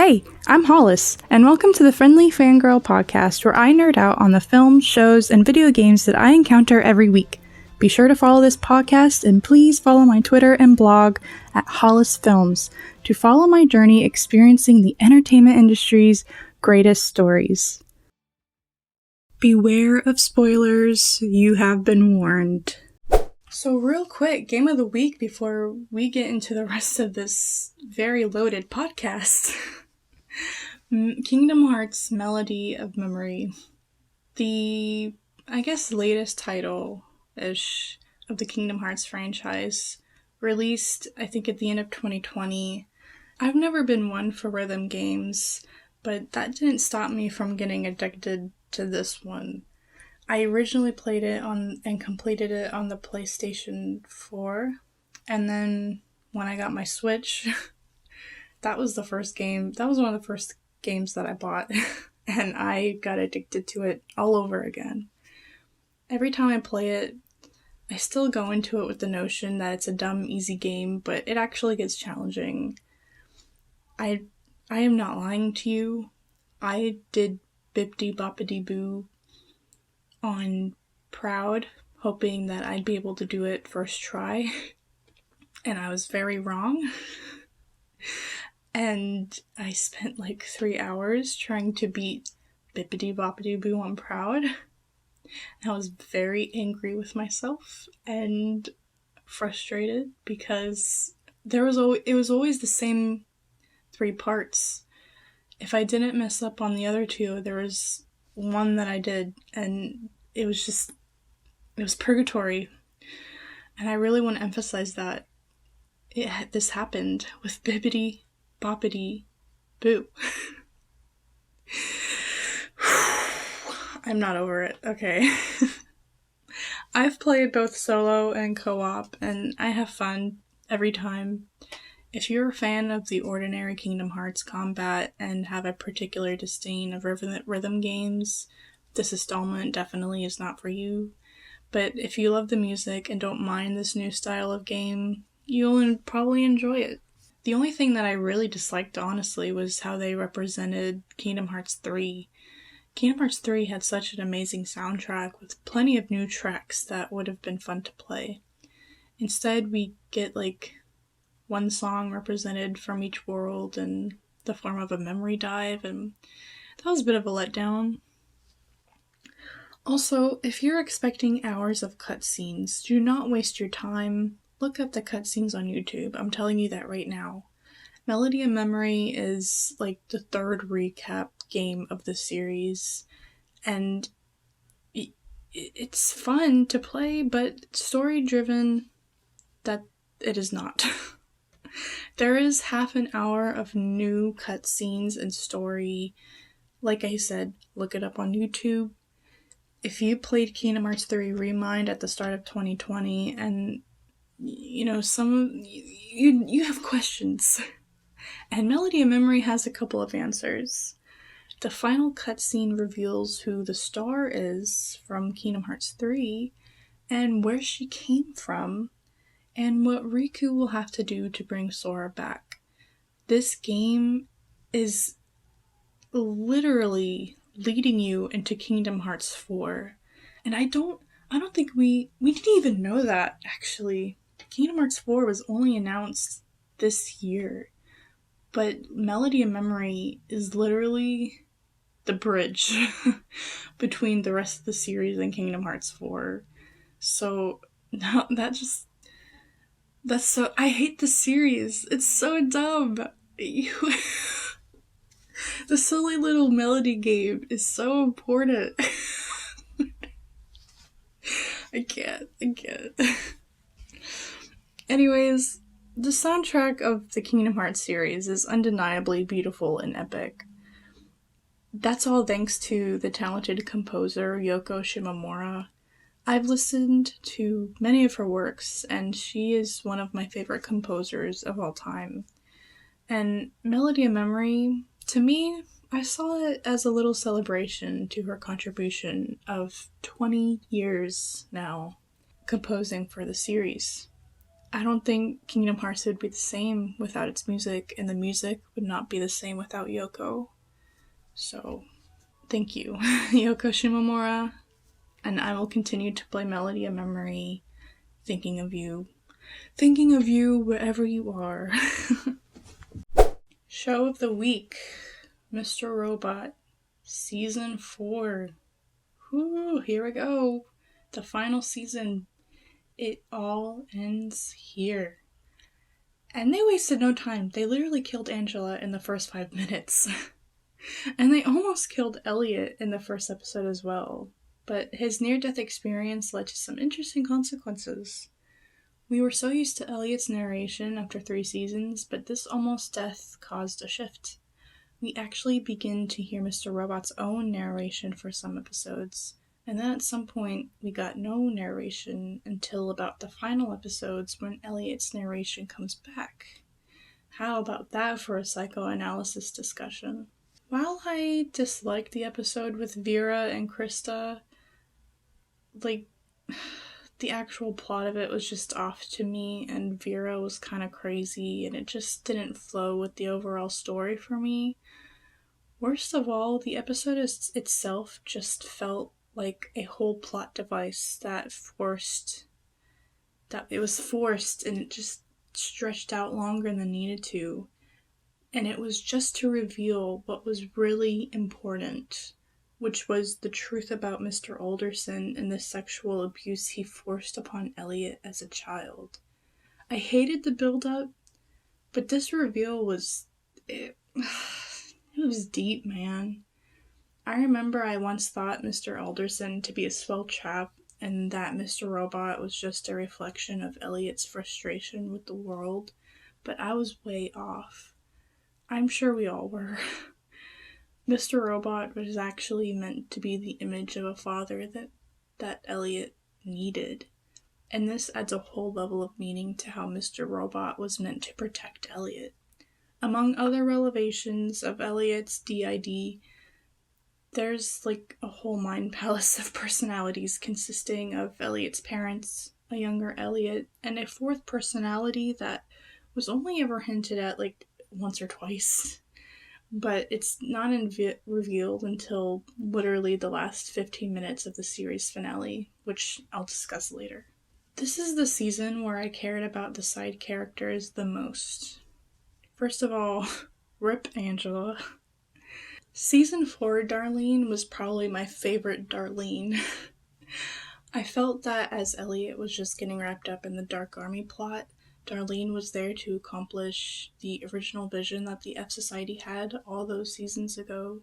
Hey, I'm Hollis, and welcome to the Friendly Fangirl podcast, where I nerd out on the films, shows, and video games that I encounter every week. Be sure to follow this podcast, and please follow my Twitter and blog at Hollis Films to follow my journey experiencing the entertainment industry's greatest stories. Beware of spoilers, you have been warned. So real quick, game of the week before we get into the rest of this very loaded podcast. Kingdom Hearts Melody of Memory. The, latest title-ish of the Kingdom Hearts franchise. Released, I think, at the end of 2020. I've never been one for rhythm games, but that didn't stop me from getting addicted to this one. I originally played it on and completed it on the PlayStation 4, and then when I got my Switch, that was one of the first games that I bought, and I got addicted to it all over again. Every time I play it, I still go into it with the notion that it's a dumb, easy game, but it actually gets challenging. I am not lying to you. I did Bippity Boppity Boo on Proud, hoping that I'd be able to do it first try, and I was very wrong. And I spent like 3 hours trying to beat Bippity Boppity Boo on Proud. I was very angry with myself and frustrated because it was always the same 3 parts. If I didn't mess up on the other 2, there was one that I did, and it was purgatory. And I really want to emphasize that this happened with Bippity Boppity Boo. I'm not over it, okay. I've played both solo and co-op, and I have fun every time. If you're a fan of the ordinary Kingdom Hearts combat and have a particular disdain of rhythm games, this installment definitely is not for you. But if you love the music and don't mind this new style of game, you'll probably enjoy it. The only thing that I really disliked, honestly, was how they represented Kingdom Hearts 3. Kingdom Hearts 3 had such an amazing soundtrack with plenty of new tracks that would have been fun to play. Instead, we get one song represented from each world in the form of a memory dive, and that was a bit of a letdown. Also, if you're expecting hours of cutscenes, do not waste your time. Look up the cutscenes on YouTube. I'm telling you that right now. Melody of Memory is the 3rd recap game of the series, and it's fun to play, but story-driven, that it is not. There is half an hour of new cutscenes and story. Like I said, look it up on YouTube. If you played Kingdom Hearts 3 Remind at the start of 2020 and you have questions, and Melody of Memory has a couple of answers. The final cutscene reveals who the star is from Kingdom Hearts 3 and where she came from, and what Riku will have to do to bring Sora back. This game is literally leading you into Kingdom Hearts 4. And I don't think we didn't even know that, actually. Kingdom Hearts 4 was only announced this year. But Melody of Memory is literally the bridge between the rest of the series and Kingdom Hearts 4. So, no, I hate the series. It's so dumb. The silly little melody game is so important. I can't. Anyways, the soundtrack of the Kingdom Hearts series is undeniably beautiful and epic. That's all thanks to the talented composer Yoko Shimomura. I've listened to many of her works, and she is one of my favorite composers of all time. And Melody of Memory, to me, I saw it as a little celebration to her contribution of 20 years now composing for the series. I don't think Kingdom Hearts would be the same without its music, and the music would not be the same without Yoko. So, thank you, Yoko Shimomura, and I will continue to play Melody of Memory, thinking of you wherever you are. Show of the week, Mr. Robot, Season 4. Whoo, here we go. The final season. It all ends here. And they wasted no time. They literally killed Angela in the first 5 minutes. And they almost killed Elliot in the first episode as well. But his near-death experience led to some interesting consequences. We were so used to Elliot's narration after 3 seasons, but this almost death caused a shift. We actually begin to hear Mr. Robot's own narration for some episodes, and then at some point we got no narration until about the final episodes when Elliot's narration comes back. How about that for a psychoanalysis discussion? While I disliked the episode with Vera and Krista, the actual plot of it was just off to me, and Vera was kind of crazy, and it just didn't flow with the overall story for me. Worst of all, the episode itself just felt like a whole plot device that it was forced, and it just stretched out longer than needed to. And it was just to reveal what was really important, which was the truth about Mr. Alderson and the sexual abuse he forced upon Elliot as a child. I hated the build-up, but this reveal was... It was deep, man. I remember I once thought Mr. Alderson to be a swell chap, and that Mr. Robot was just a reflection of Elliot's frustration with the world, but I was way off. I'm sure we all were. Mr. Robot was actually meant to be the image of a father that Elliot needed, and this adds a whole level of meaning to how Mr. Robot was meant to protect Elliot. Among other revelations of Elliot's DID, there's a whole mind palace of personalities consisting of Elliot's parents, a younger Elliot, and a fourth personality that was only ever hinted at once or twice. But it's not revealed until literally the last 15 minutes of the series finale, which I'll discuss later. This is the season where I cared about the side characters the most. First of all, rip Angela. Season 4 Darlene was probably my favorite Darlene. I felt that as Elliot was just getting wrapped up in the Dark Army plot, Darlene was there to accomplish the original vision that the F Society had all those seasons ago.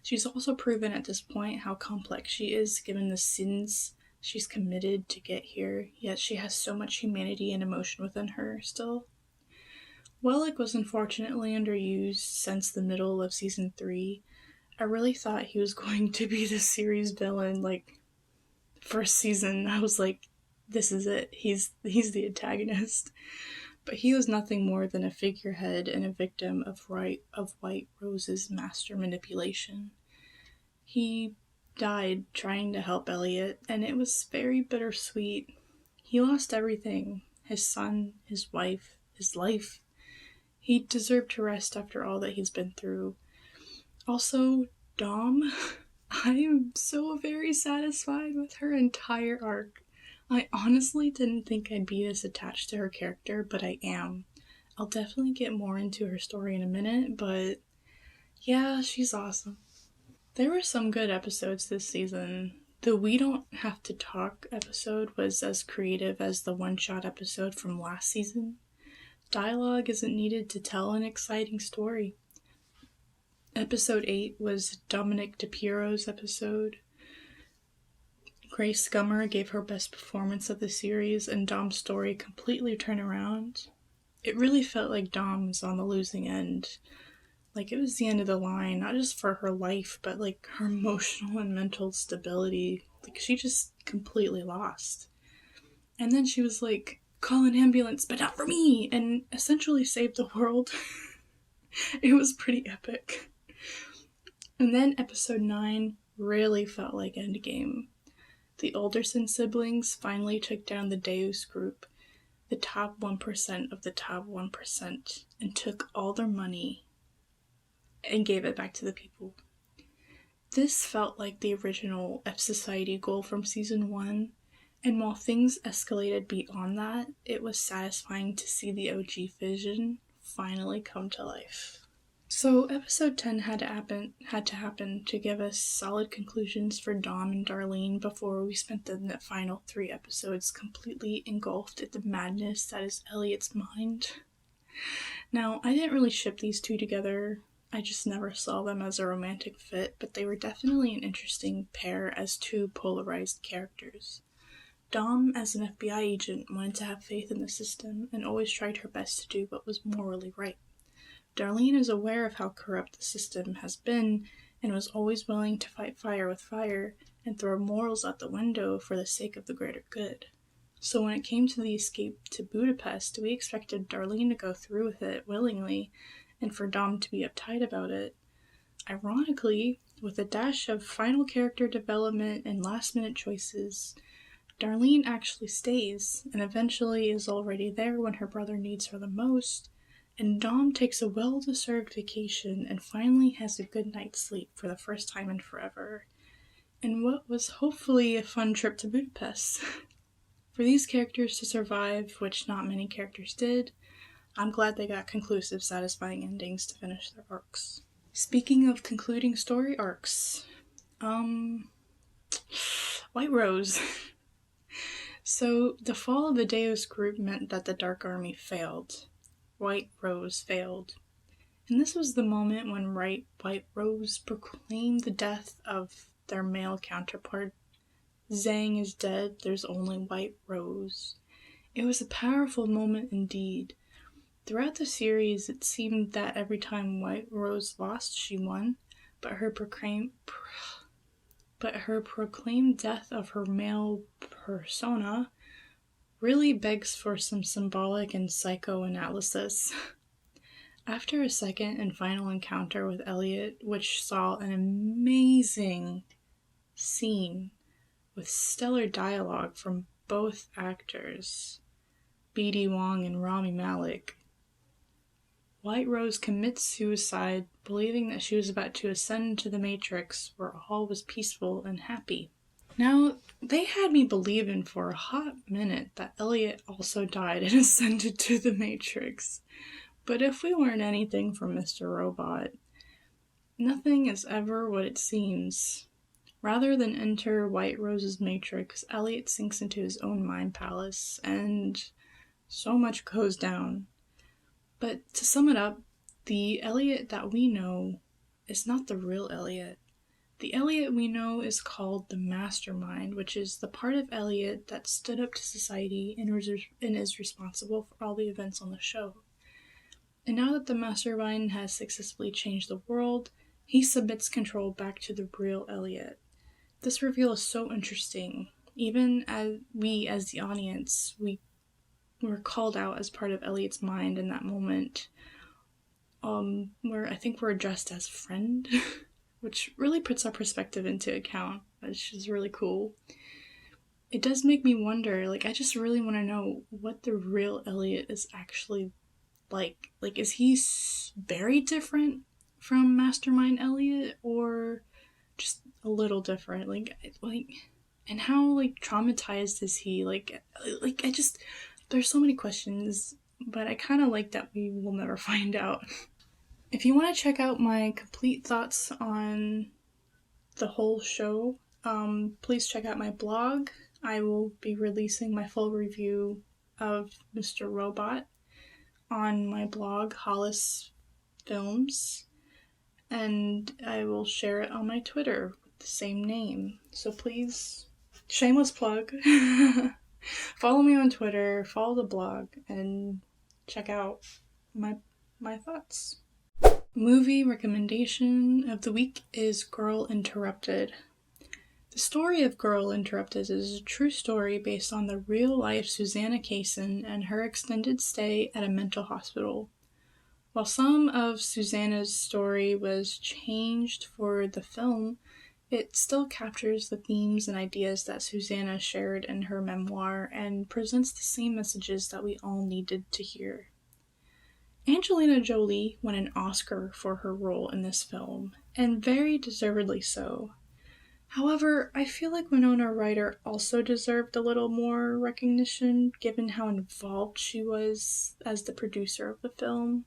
She's also proven at this point how complex she is given the sins she's committed to get here, yet she has so much humanity and emotion within her still. Wellick was unfortunately underused since the middle of season 3. I really thought he was going to be the series villain, first season. I was like, this is it. He's the antagonist. But he was nothing more than a figurehead and a victim of White Rose's master manipulation. He died trying to help Elliot, and it was very bittersweet. He lost everything. His son, his wife, his life. He deserved to rest after all that he's been through. Also, Dom. I am so very satisfied with her entire arc. I honestly didn't think I'd be this attached to her character, but I am. I'll definitely get more into her story in a minute, but yeah, she's awesome. There were some good episodes this season. The We Don't Have to Talk episode was as creative as the one-shot episode from last season. Dialogue isn't needed to tell an exciting story. Episode 8 was Dominic DePiero's episode. Grace Scummer gave her best performance of the series, and Dom's story completely turned around. It really felt like Dom was on the losing end. It was the end of the line, not just for her life, but her emotional and mental stability. She just completely lost. And then she was like, call an ambulance, but not for me, and essentially saved the world. It was pretty epic. And then episode 9 really felt like Endgame. The Alderson siblings finally took down the Deus group. the top 1% of the top 1% and took all their money and gave it back to the people. This felt like the original F Society goal from season 1, and while things escalated beyond that, it was satisfying to see the OG vision finally come to life. So episode 10 had to happen to give us solid conclusions for Dom and Darlene before we spent the final 3 episodes completely engulfed in the madness that is Elliot's mind. Now, I didn't really ship these two together. I just never saw them as a romantic fit, but they were definitely an interesting pair as two polarized characters. Dom, as an FBI agent, wanted to have faith in the system and always tried her best to do what was morally right. Darlene is aware of how corrupt the system has been and was always willing to fight fire with fire and throw morals out the window for the sake of the greater good. So when it came to the escape to Budapest, we expected Darlene to go through with it willingly and for Dom to be uptight about it. Ironically, with a dash of final character development and last-minute choices, Darlene actually stays and eventually is already there when her brother needs her the most, and Dom takes a well-deserved vacation and finally has a good night's sleep for the first time in forever, in what was hopefully a fun trip to Budapest. For these characters to survive, which not many characters did, I'm glad they got conclusive, satisfying endings to finish their arcs. Speaking of concluding story arcs, White Rose. So, the fall of the Deus group meant that the Dark Army failed. White Rose failed. And this was the moment when White Rose proclaimed the death of their male counterpart. Zhang is dead, there's only White Rose. It was a powerful moment indeed. Throughout the series, it seemed that every time White Rose lost, she won, but her proclaimed death of her male persona really begs for some symbolic and psychoanalysis. After a second and final encounter with Elliot, which saw an amazing scene with stellar dialogue from both actors, B.D. Wong and Rami Malek, White Rose commits suicide, believing that she was about to ascend to the Matrix, where all was peaceful and happy. Now, they had me believing for a hot minute that Elliot also died and ascended to the Matrix. But if we learn anything from Mr. Robot, nothing is ever what it seems. Rather than enter White Rose's Matrix, Elliot sinks into his own mind palace, and so much goes down. But to sum it up, the Elliot that we know is not the real Elliot. The Elliot we know is called the Mastermind, which is the part of Elliot that stood up to society and is responsible for all the events on the show. And now that the Mastermind has successfully changed the world, he submits control back to the real Elliot. This reveal is so interesting. Even as the audience, we were called out as part of Elliot's mind in that moment, where I think we're addressed as friend, which really puts our perspective into account, which is really cool. It does make me wonder, I just really want to know what the real Elliot is actually like. Is he very different from Mastermind Elliot, or just a little different? And how, traumatized is he? There's so many questions, but I kind of like that we will never find out. If you want to check out my complete thoughts on the whole show, please check out my blog. I will be releasing my full review of Mr. Robot on my blog, Hollis Films, and I will share it on my Twitter with the same name. So please, shameless plug, follow me on Twitter, follow the blog, and check out my thoughts. Movie recommendation of the week is Girl Interrupted. The story of Girl Interrupted is a true story based on the real-life Susanna Kaysen and her extended stay at a mental hospital. While some of Susanna's story was changed for the film, It still captures the themes and ideas that Susanna shared in her memoir and presents the same messages that we all needed to hear. Angelina Jolie won an Oscar for her role in this film, and very deservedly so. However, I feel like Winona Ryder also deserved a little more recognition given how involved she was as the producer of the film.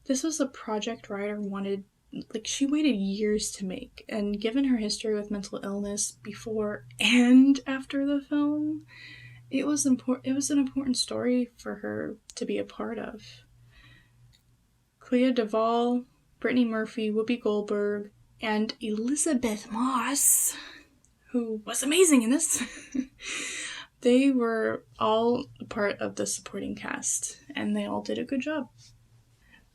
This was a project Ryder wanted, like, she waited years to make, and given her history with mental illness before and after the film, it was an important story for her to be a part of. Clea Duvall, Brittany Murphy, Whoopi Goldberg, and Elizabeth Moss, who was amazing in this. They were all part of the supporting cast, and they all did a good job.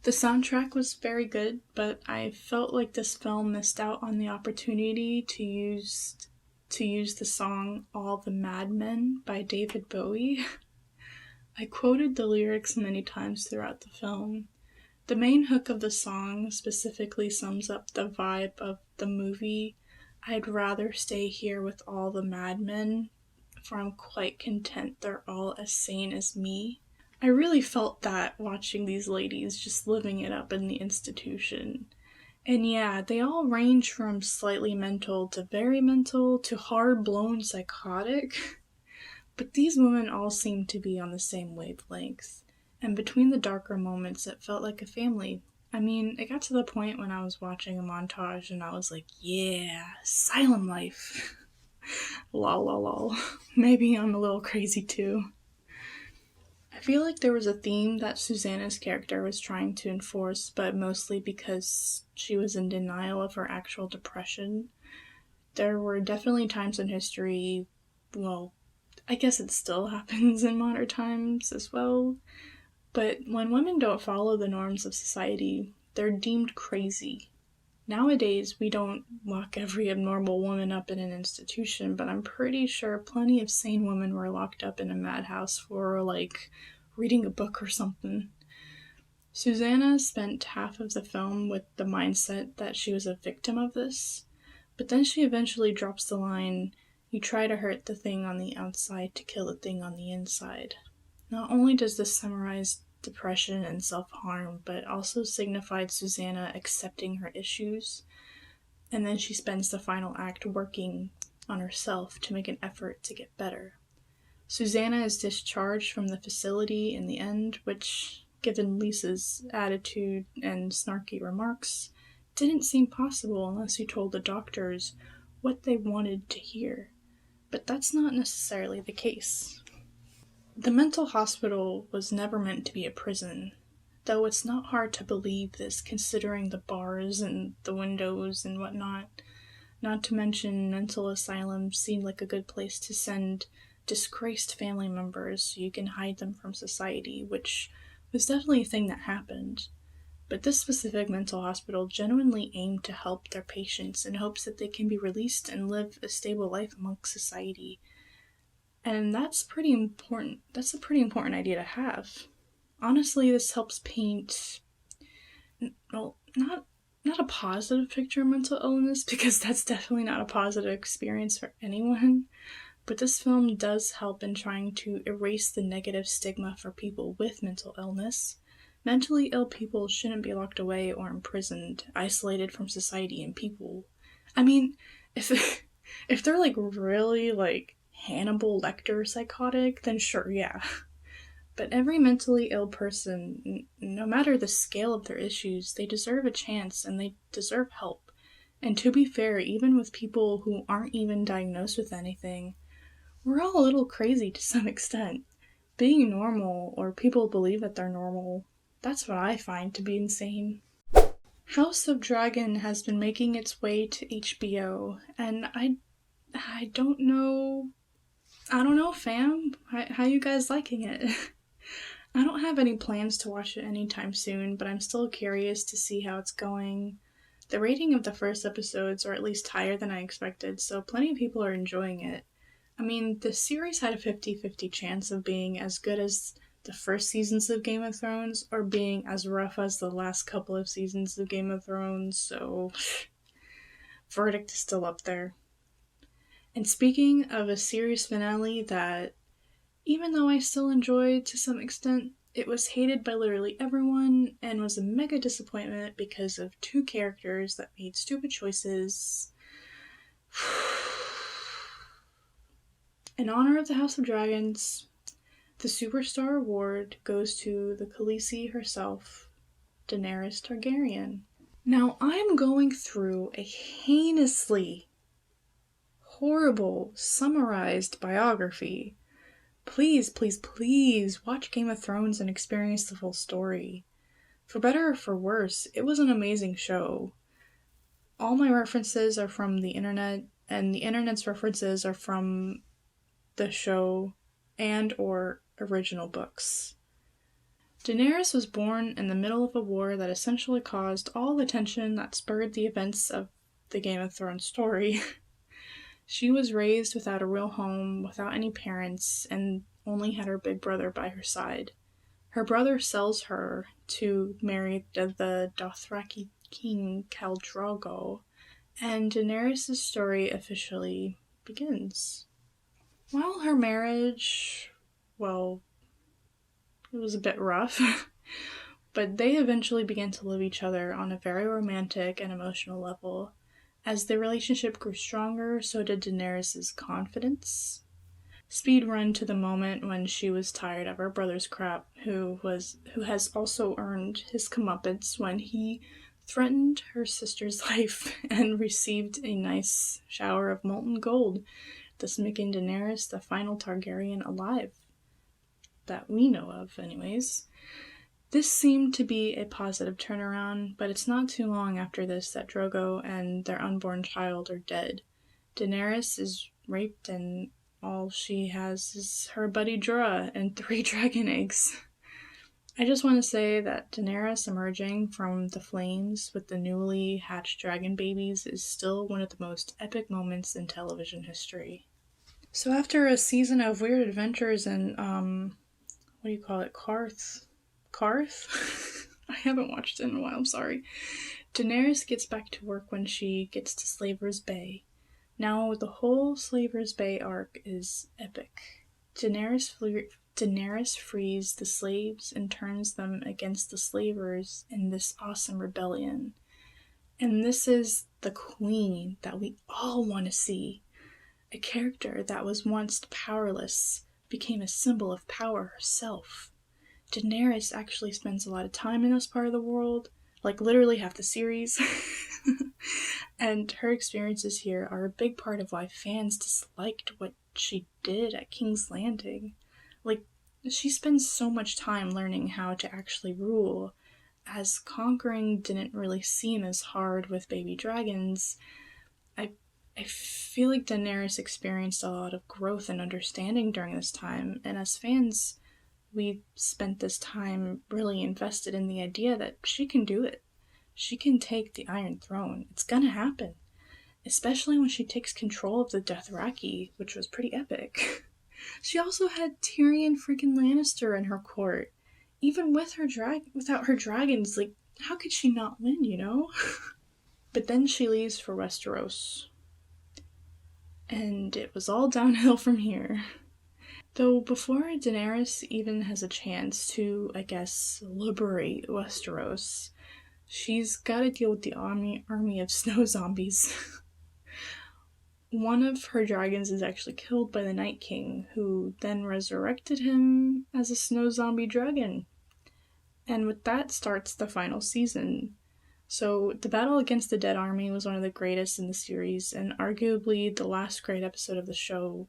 The soundtrack was very good, but I felt like this film missed out on the opportunity to use the song All the Madmen by David Bowie. I quoted the lyrics many times throughout the film. The main hook of the song specifically sums up the vibe of the movie. I'd rather stay here with all the madmen, for I'm quite content they're all as sane as me. I really felt that watching these ladies just living it up in the institution. And yeah, they all range from slightly mental to very mental to hard-blown psychotic. But these women all seemed to be on the same wavelength. And between the darker moments, it felt like a family. I mean, it got to the point when I was watching a montage and I was like, yeah, asylum life. Lol, lol, lol. Maybe I'm a little crazy too. I feel like there was a theme that Susanna's character was trying to enforce, but mostly because she was in denial of her actual depression. There were definitely times in history, well, I guess it still happens in modern times as well, but when women don't follow the norms of society, they're deemed crazy. Nowadays, we don't lock every abnormal woman up in an institution, but I'm pretty sure plenty of sane women were locked up in a madhouse for, like, reading a book or something. Susanna spent half of the film with the mindset that she was a victim of this, but then she eventually drops the line, "You try to hurt the thing on the outside to kill the thing on the inside." Not only does this summarize depression and self-harm, but also signified Susanna accepting her issues, and then she spends the final act working on herself to make an effort to get better. Susanna is discharged from the facility in the end, which, given Lisa's attitude and snarky remarks, didn't seem possible unless you told the doctors what they wanted to hear. But that's not necessarily the case. The mental hospital was never meant to be a prison, though it's not hard to believe this considering the bars and the windows and whatnot. Not to mention, mental asylums seemed like a good place to send disgraced family members so you can hide them from society, which was definitely a thing that happened. But this specific mental hospital genuinely aimed to help their patients in hopes that they can be released and live a stable life amongst society. And that's pretty important. That's a pretty important idea to have. Honestly, this helps paint, well, not a positive picture of mental illness, because that's definitely not a positive experience for anyone, but this film does help in trying to erase the negative stigma for people with mental illness. Mentally ill people shouldn't be locked away or imprisoned, isolated from society and people. I mean, if they're like really like Hannibal Lecter psychotic, then sure, yeah. But every mentally ill person, no matter the scale of their issues, they deserve a chance and they deserve help. And to be fair, even with people who aren't even diagnosed with anything, we're all a little crazy to some extent. Being normal, or people believe that they're normal, that's what I find to be insane. House of Dragon has been making its way to HBO, and I don't know, fam. How you guys liking it? I don't have any plans to watch it anytime soon, but I'm still curious to see how it's going. The rating of the first episodes are at least higher than I expected, so plenty of people are enjoying it. I mean, the series had a 50-50 chance of being as good as the first seasons of Game of Thrones, or being as rough as the last couple of seasons of Game of Thrones, so verdict is still up there. And speaking of a series finale that, even though I still enjoyed to some extent, it was hated by literally everyone and was a mega disappointment because of two characters that made stupid choices. In honor of the House of Dragons, the Superstar Award goes to the Khaleesi herself, Daenerys Targaryen. Now, I'm going through a heinously horrible summarized biography. Please, please, please watch Game of Thrones and experience the full story. For better or for worse, it was an amazing show. All my references are from the internet, and the internet's references are from the show and or original books. Daenerys was born in the middle of a war that essentially caused all the tension that spurred the events of the Game of Thrones story. She was raised without a real home, without any parents, and only had her big brother by her side. Her brother sells her to marry the Dothraki king Khal Drogo, and Daenerys' story officially begins. While her marriage, well, it was a bit rough, but they eventually began to love each other on a very romantic and emotional level. As the relationship grew stronger, so did Daenerys' confidence. Speed run to the moment when she was tired of her brother's crap, who has also earned his comeuppance when he threatened her sister's life and received a nice shower of molten gold, thus making Daenerys the final Targaryen alive. That we know of, anyways. This seemed to be a positive turnaround, but it's not too long after this that Drogo and their unborn child are dead. Daenerys is raped and all she has is her buddy Jorah and 3 dragon eggs. I just want to say that Daenerys emerging from the flames with the newly hatched dragon babies is still one of the most epic moments in television history. So after a season of weird adventures in, what do you call it, Karth? I haven't watched it in a while, I'm sorry. Daenerys gets back to work when she gets to Slaver's Bay. Now, the whole Slaver's Bay arc is epic. Daenerys frees the slaves and turns them against the slavers in this awesome rebellion. And this is the queen that we all want to see. A character that was once powerless became a symbol of power herself. Daenerys actually spends a lot of time in this part of the world, like literally half the series. And her experiences here are a big part of why fans disliked what she did at King's Landing. Like, she spends so much time learning how to actually rule, as conquering didn't really seem as hard with baby dragons. I feel like Daenerys experienced a lot of growth and understanding during this time, and as fans, we spent this time really invested in the idea that she can do it. She can take the Iron Throne. It's gonna happen. Especially when she takes control of the Dothraki, which was pretty epic. She also had Tyrion freaking Lannister in her court. Even with her without her dragons, like, how could she not win, you know? But then she leaves for Westeros. And it was all downhill from here. Though before Daenerys even has a chance to, I guess, liberate Westeros, she's gotta deal with the army of snow zombies. One of her dragons is actually killed by the Night King, who then resurrected him as a snow zombie dragon. And with that starts the final season. So the battle against the Dead Army was one of the greatest in the series, and arguably the last great episode of the show.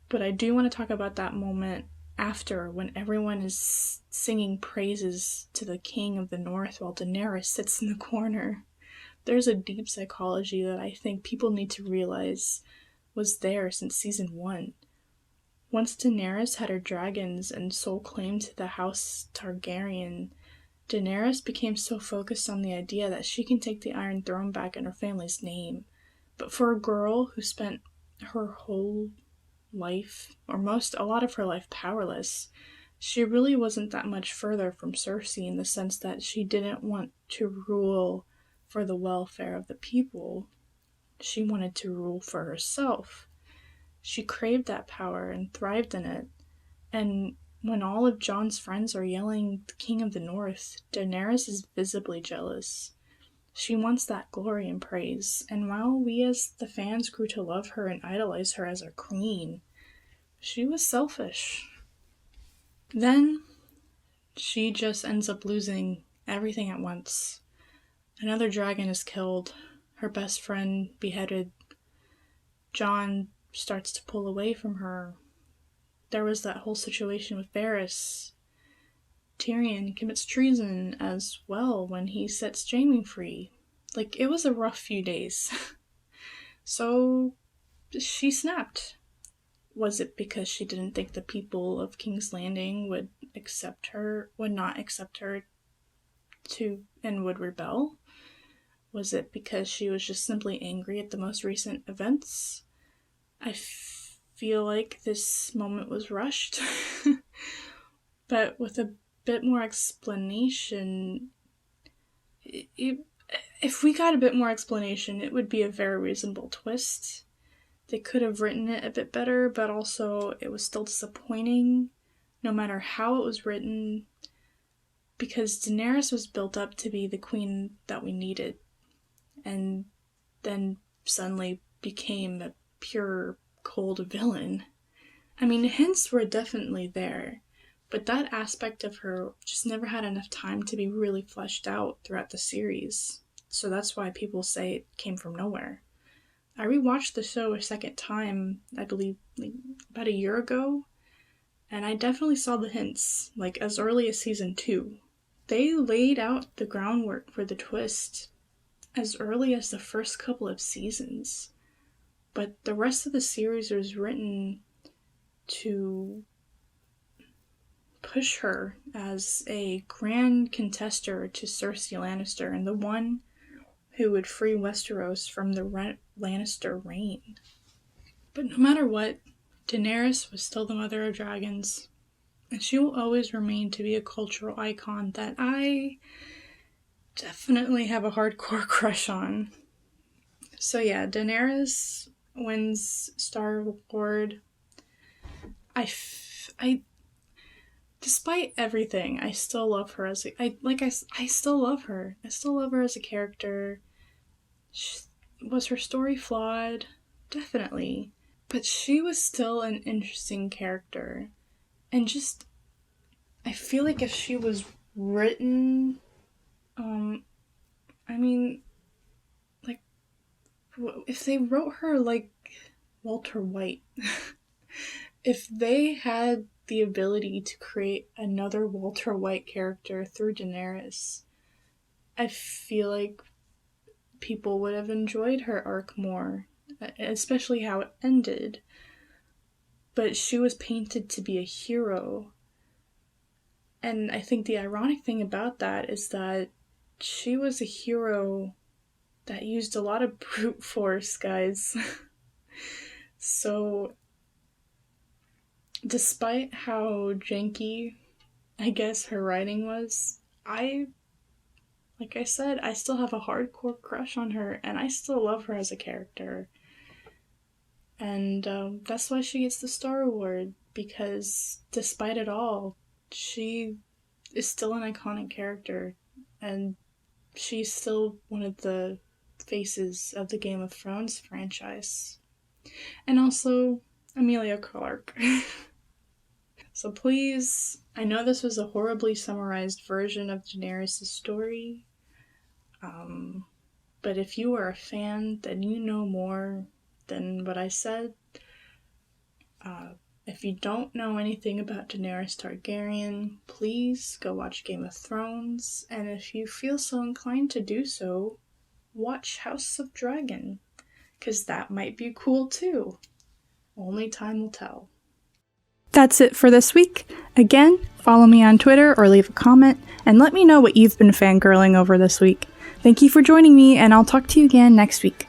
But I do want to talk about that moment after, when everyone is singing praises to the King of the North while Daenerys sits in the corner. There's a deep psychology that I think people need to realize was there since season 1. Once Daenerys had her dragons and sole claim to the House Targaryen, Daenerys became so focused on the idea that she can take the Iron Throne back in her family's name. But for a girl who spent her whole life, or a lot of her life, powerless, she really wasn't that much further from Cersei in the sense that she didn't want to rule for the welfare of the people. She wanted to rule for herself. She craved that power and thrived in it. And when all of Jon's friends are yelling, "The King of the North," Daenerys is visibly jealous. She wants that glory and praise, and while we as the fans grew to love her and idolize her as our queen, she was selfish. Then she just ends up losing everything at once. Another dragon is killed, her best friend beheaded, Jon starts to pull away from her. There was that whole situation with Varys. Tyrion commits treason as well when he sets Jaime free. Like, it was a rough few days. So she snapped. Was it because she didn't think the people of King's Landing would not accept her and would rebel? Was it because she was just simply angry at the most recent events? I feel like this moment was rushed. But with a bit more explanation, if we got a bit more explanation, it would be a very reasonable twist. They could have written it a bit better, but also it was still disappointing, no matter how it was written, because Daenerys was built up to be the queen that we needed, and then suddenly became a pure, cold villain. I mean, hints were definitely there, but that aspect of her just never had enough time to be really fleshed out throughout the series. So that's why people say it came from nowhere. I rewatched the show a second time, I believe, about a year ago, and I definitely saw the hints, as early as season 2. They laid out the groundwork for the twist as early as the first couple of seasons, but the rest of the series was written to push her as a grand contester to Cersei Lannister and the one who would free Westeros from the Lannister reign. But no matter what, Daenerys was still the mother of dragons, and she will always remain to be a cultural icon that I definitely have a hardcore crush on. So yeah, Daenerys wins Star Award. Despite everything, I still love her as I still love her. I still love her as a character. Was her story flawed? Definitely. But she was still an interesting character. And just, I feel like if she was written, if they wrote her like Walter White, if they had the ability to create another Walter White character through Daenerys, I feel like people would have enjoyed her arc more, especially how it ended. But she was painted to be a hero. And I think the ironic thing about that is that she was a hero that used a lot of brute force, guys. So, despite how janky, I guess, her writing was, like I said, I still have a hardcore crush on her, and I still love her as a character. And that's why she gets the Star Award, because despite it all, she is still an iconic character, and she's still one of the faces of the Game of Thrones franchise. And also, Emilia Clarke. So please, I know this was a horribly summarized version of Daenerys' story, but if you are a fan, then you know more than what I said. If you don't know anything about Daenerys Targaryen, please go watch Game of Thrones, and if you feel so inclined to do so, watch House of Dragon, because that might be cool too. Only time will tell. That's it for this week. Again, follow me on Twitter or leave a comment, and let me know what you've been fangirling over this week. Thank you for joining me, and I'll talk to you again next week.